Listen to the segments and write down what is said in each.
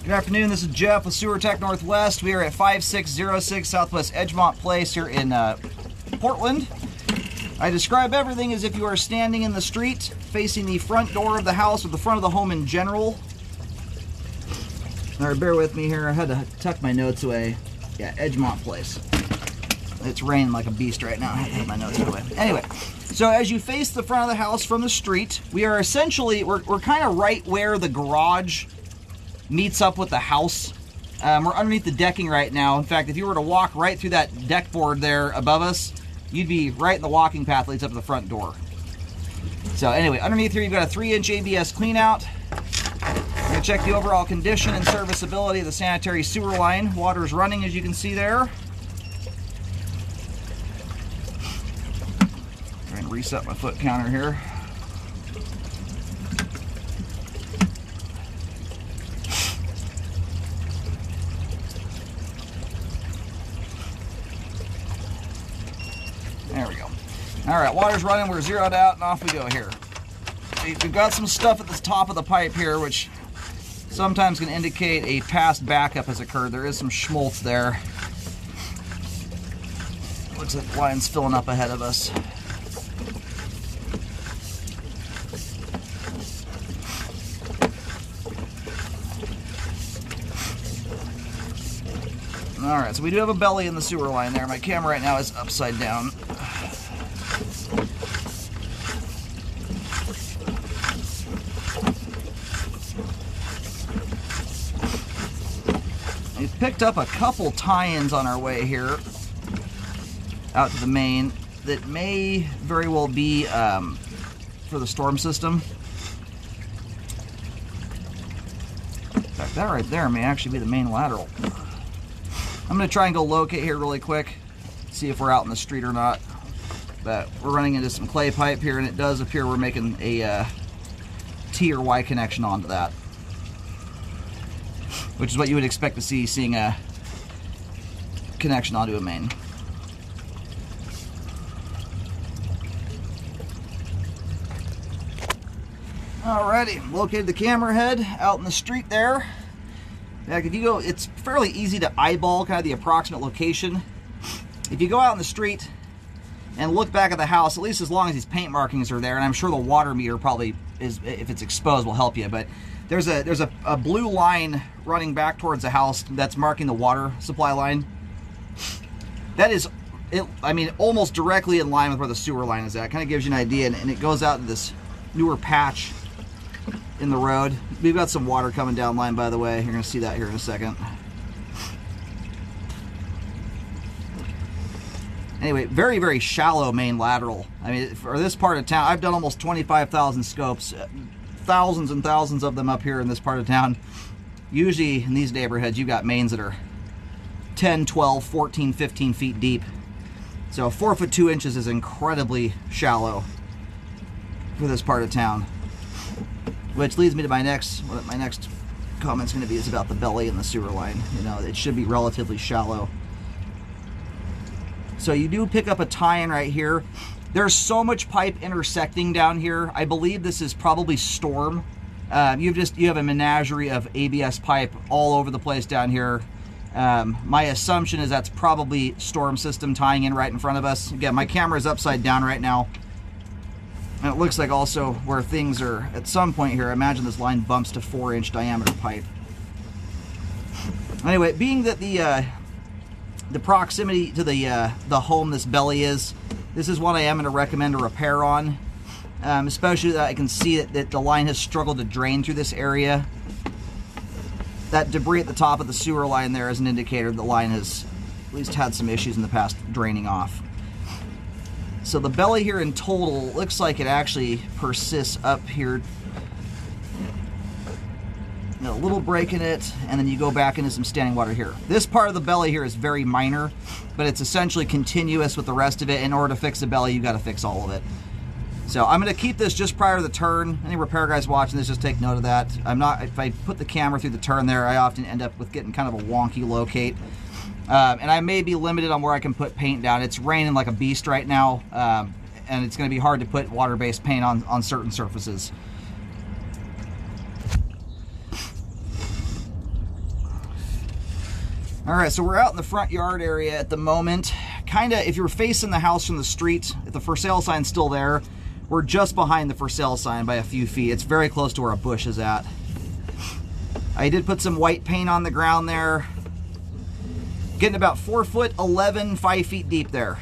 Good afternoon, this is Jeff with Sewer Tech Northwest. We are at 5606 Southwest Edgemont Place here in Portland. I describe everything as if you are standing in the street facing the front door of the house or the front of the home in general. All right, bear with me here. I had to tuck my notes away. Yeah, Edgemont Place. It's raining like a beast right now. I had to have my notes away. Anyway, so as you face the front of the house from the street, we are essentially, we're kind of right where the garage meets up with the house. We're underneath the decking right now. In fact, if you were to walk right through that deck board there above us, you'd be right in the walking path that leads up to the front door. So anyway, underneath here you've got a 3-inch ABS clean out. We're going to check the overall condition and serviceability of the sanitary sewer line. Water is running, as you can see there. Try and reset my foot counter here. There we go. All right, water's running, we're zeroed out, and off we go here. We've got some stuff at the top of the pipe here, which sometimes can indicate a past backup has occurred. There is some schmaltz there. Looks like the line's filling up ahead of us. All right, so we do have a belly in the sewer line there. My camera right now is upside down. We've picked up a couple tie-ins on our way here out to the main that may very well be for the storm system. In fact, that right there may actually be the main lateral. I'm going to try and go locate here really quick, see if we're out in the street or not. But we're running into some clay pipe here, and it does appear we're making a T or Y connection onto that, which is what you would expect to see, seeing a connection onto a main. Alrighty, located the camera head out in the street there. Like if you go, it's fairly easy to eyeball kind of the approximate location. If you go out in the street and look back at the house, at least as long as these paint markings are there, and I'm sure the water meter probably is, if it's exposed, will help you, but there's a blue line running back towards the house that's marking the water supply line. That is, I mean, almost directly in line with where the sewer line is at. Kind of gives you an idea, and it goes out to this newer patch in the road. We've got some water coming down line, by the way. You're going to see that here in a second. Anyway, very, very shallow main lateral. I mean, for this part of town, I've done almost 25,000 scopes. Thousands and thousands of them up here in this part of town. Usually in these neighborhoods, you've got mains that are 10, 12, 14, 15 feet deep. So 4 foot 2 inches is incredibly shallow for this part of town. Which leads me to my next, what my next comment's going to be is about the belly and the sewer line. You know, it should be relatively shallow. So you do pick up a tie-in right here. There's so much pipe intersecting down here. I believe this is probably storm. You have a menagerie of ABS pipe all over the place down here. My assumption is that's probably storm system tying in right in front of us. Again, my camera is upside down right now. And it looks like also where things are at some point here. I imagine this line bumps to 4-inch diameter pipe. Anyway, being that the proximity to the home this belly is, this is what I am going to recommend a repair on. Especially that I can see that the line has struggled to drain through this area. That debris at the top of the sewer line there is an indicator the line has at least had some issues in the past draining off. So the belly here in total looks like it actually persists up here. A little break in it, and then you go back into some standing water here. This part of the belly here is very minor, but it's essentially continuous with the rest of it. In order to fix the belly, you've got to fix all of it. So I'm going to keep this just prior to the turn. Any repair guys watching this, just take note of that. If I put the camera through the turn there, I often end up with getting kind of a wonky locate. And I may be limited on where I can put paint down. It's raining like a beast right now, and it's going to be hard to put water-based paint on certain surfaces. All right, so we're out in the front yard area at the moment. Kind of, if you're facing the house from the street, if the for sale sign's still there, we're just behind the for sale sign by a few feet. It's very close to where a bush is at. I did put some white paint on the ground there. Getting about 4'11", 5 feet deep there.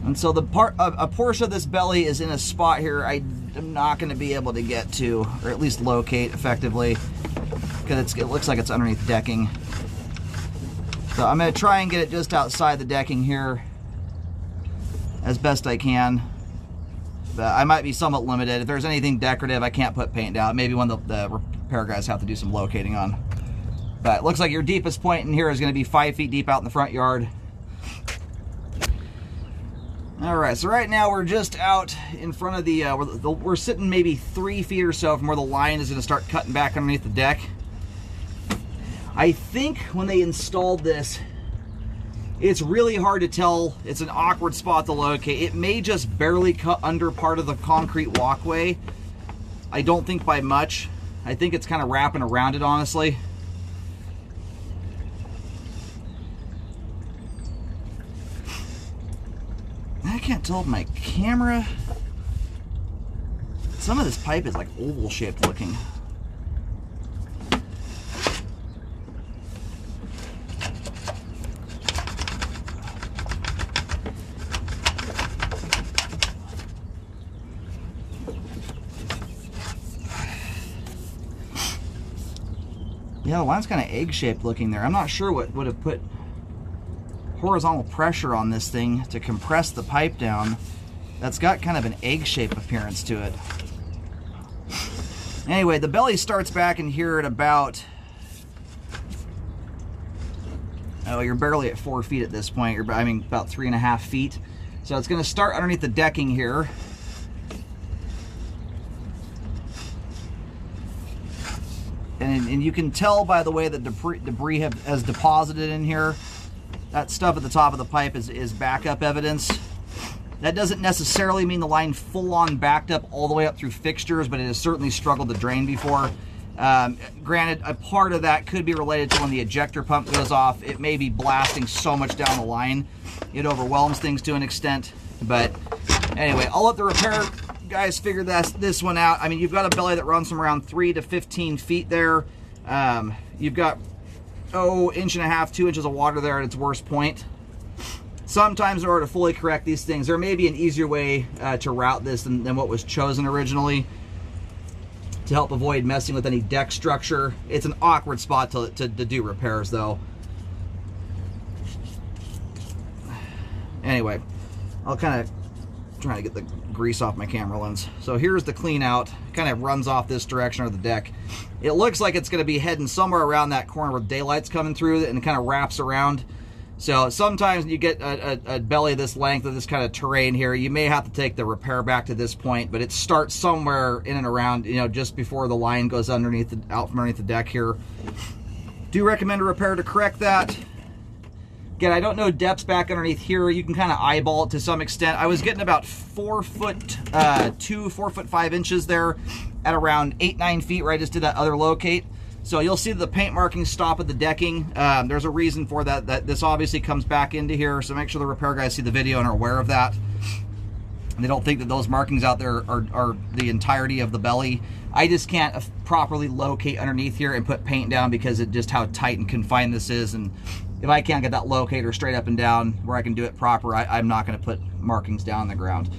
And so a portion of this belly is in a spot here I am not going to be able to get to, or at least locate effectively, because it looks like it's underneath decking. So I'm going to try and get it just outside the decking here as best I can. But I might be somewhat limited. If there's anything decorative I can't put paint down, maybe one the repair guys have to do some locating on. But it looks like your deepest point in here is going to be 5 feet deep out in the front yard. All right, so right now we're just out in front of the, we're sitting maybe 3 feet or so from where the line is going to start cutting back underneath the deck. I think when they installed this, it's really hard to tell. It's an awkward spot to locate. It may just barely cut under part of the concrete walkway. I don't think by much. I think it's kind of wrapping around it, honestly. I can't tell if my camera... Some of this pipe is like oval shaped looking. Yeah, the line's kind of egg-shaped looking there. I'm not sure what would have put horizontal pressure on this thing to compress the pipe down. That's got kind of an egg-shaped appearance to it. Anyway, the belly starts back in here at about... Oh, you're barely at 4 feet at this point. You're, I mean, about 3.5 feet. So it's going to start underneath the decking here. And you can tell by the way that debris has deposited in here. That stuff at the top of the pipe is backup evidence. That doesn't necessarily mean the line full-on backed up all the way up through fixtures, but it has certainly struggled to drain before. Granted, a part of that could be related to when the ejector pump goes off. It may be blasting so much down the line, it overwhelms things to an extent. But anyway, I'll let the repair guys figure this one out. I mean, you've got a belly that runs from around 3 to 15 feet there. You've got, inch and a half, 2 inches of water there at its worst point. Sometimes in order to fully correct these things, there may be an easier way to route this than what was chosen originally to help avoid messing with any deck structure. It's an awkward spot to do repairs though. Anyway, I'll kind of try to get the grease off my camera lens. So here's the clean out. Kind of runs off this direction of the deck. It looks like it's going to be heading somewhere around that corner where daylight's coming through and it kind of wraps around. So sometimes you get a belly this length of this kind of terrain here, you may have to take the repair back to this point, but it starts somewhere in and around, you know, just before the line goes underneath out from underneath the deck here. Do recommend a repair to correct that. Again, I don't know depths back underneath here. You can kind of eyeball it to some extent. I was getting about 4 foot 4 foot 5 inches there at around 8-9 feet where I just did that other locate. So you'll see the paint markings stop at the decking. There's a reason for that. This obviously comes back into here, so make sure the repair guys see the video and are aware of that. And they don't think that those markings out there are the entirety of the belly. I just can't properly locate underneath here and put paint down because of just how tight and confined this is. And if I can't get that locator straight up and down where I can do it proper, I'm not going to put markings down on the ground.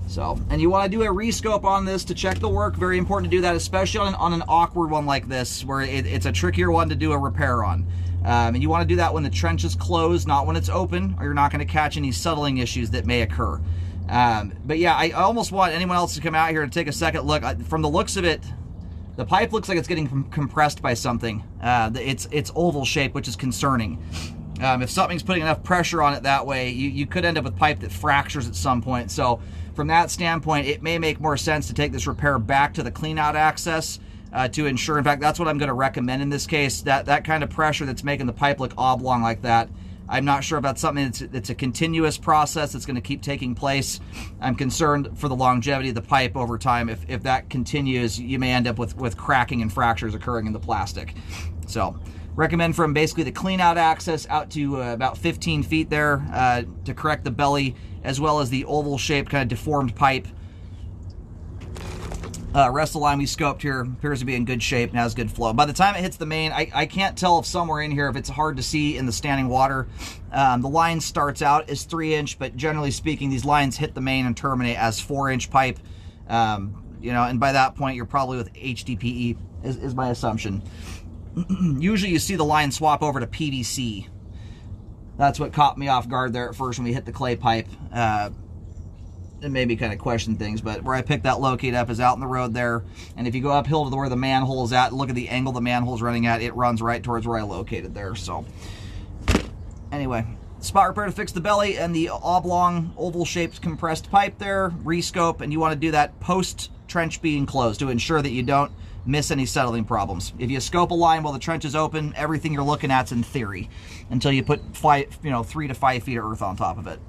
So, and you want to do a rescope on this to check the work. Very important to do that, especially on an awkward one like this, where it's a trickier one to do a repair on. And you want to do that when the trench is closed, not when it's open, or you're not going to catch any settling issues that may occur. But yeah, I almost want anyone else to come out here and take a second look. From the looks of it, the pipe looks like it's getting compressed by something. It's oval shape, which is concerning. If something's putting enough pressure on it that way, you could end up with pipe that fractures at some point. So from that standpoint, it may make more sense to take this repair back to the clean out access to ensure. In fact, that's what I'm going to recommend in this case. That kind of pressure that's making the pipe look oblong like that, I'm not sure if that's something that's a continuous process that's going to keep taking place. I'm concerned for the longevity of the pipe over time. If that continues, you may end up with cracking and fractures occurring in the plastic. So recommend from basically the clean out access out to about 15 feet there to correct the belly, as well as the oval shaped kind of deformed pipe. Rest of the line we scoped here appears to be in good shape and has good flow. By the time it hits the main, I can't tell if somewhere in here, if it's hard to see in the standing water. The line starts out as 3-inch, but generally speaking, these lines hit the main and terminate as 4-inch pipe. You know, and by that point, you're probably with HDPE, is my assumption. Usually you see the line swap over to PVC. That's what caught me off guard there at first when we hit the clay pipe. It made me kind of question things, but where I picked that locate up is out in the road there, and if you go uphill to where the manhole is at, look at the angle the manhole's running at, it runs right towards where I located there. So anyway, spot repair to fix the belly and the oblong oval shaped compressed pipe there, rescope, and you want to do that post trench being closed to ensure that you don't miss any settling problems. If you scope a line while the trench is open, everything you're looking at's in theory until you put 3 to 5 feet of earth on top of it.